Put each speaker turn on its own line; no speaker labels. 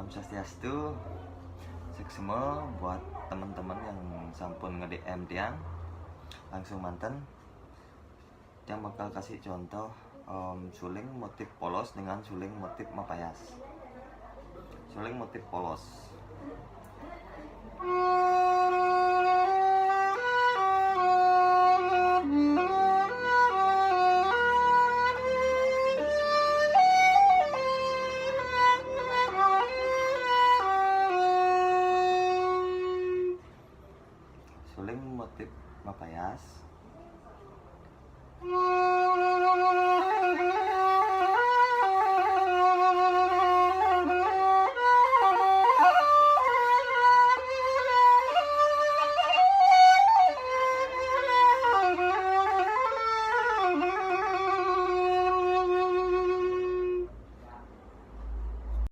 Om Swastiastu. Semua buat teman-teman yang sampun nge-DM tiang langsung manten yang bakal kasih contoh suling motif polos dengan suling motif mapayas. Suling motif polos. Suling motif mapayas